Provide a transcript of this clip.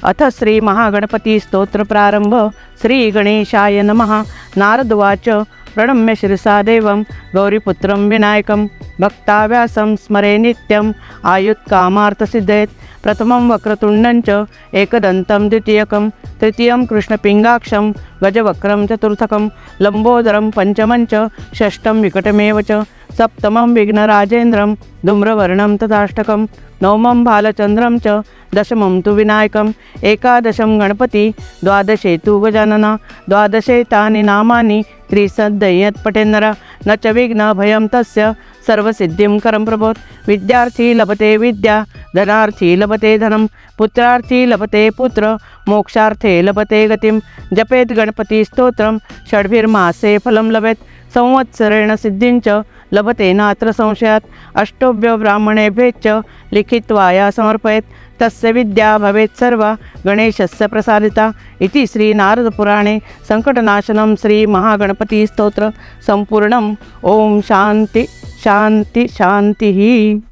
अथ श्री महागणपती स्तोत्र प्रारंभ. श्री गणेशाय नमः. नारदवाच प्रणम्य शिरसा देवं गौरीपुत्रं विनायकं भक्ताव्यासं स्मरे नित्यं आयुत्कामार्थसिद्धयेत्. प्रथमं वक्रतुण्डं च एकदन्तं द्वितीयकं तृतीयं कृष्णपिङ्गाक्षं गजवक्रं चतुर्थकं लम्बोदरं पंचमं च षष्ठं विकटमेव च सप्तमं विघ्नराजेन्द्रं धूम्रवर्णं तथाष्टकं नवमं बालचन्द्रं च दशमं तु विनायकम् एकादशं गणपति द्वादशे तु गजानना द्वादशे तानि नामानि त्रिसद्यत् पठेन्नर न च विघ्नभयं तस्य सर्वसिद्धिं करं प्रभोत्. विद्यार्थी लभते विद्या धनार्थी लभते धनं पुत्रार्थी लभते पुत्र मोक्षार्थे लभते गतिं. जपेत् गणपति स्तोत्रं षड्भिर्मासे फलं लभेत् संवत्सरेण सिद्धिं च लभते नात्र संशयात्. अष्टोभ्यो ब्राह्मणेभ्यश्च लिखित्वा या समर्पयेत् तस्य विद्या भवेत् सर्वा गणेशस्य प्रसादिता. इति श्री नारदपुराणे संकटनाशनं श्री महागणपति स्तोत्र संपूर्णम्. ओम शांति शांति शांति.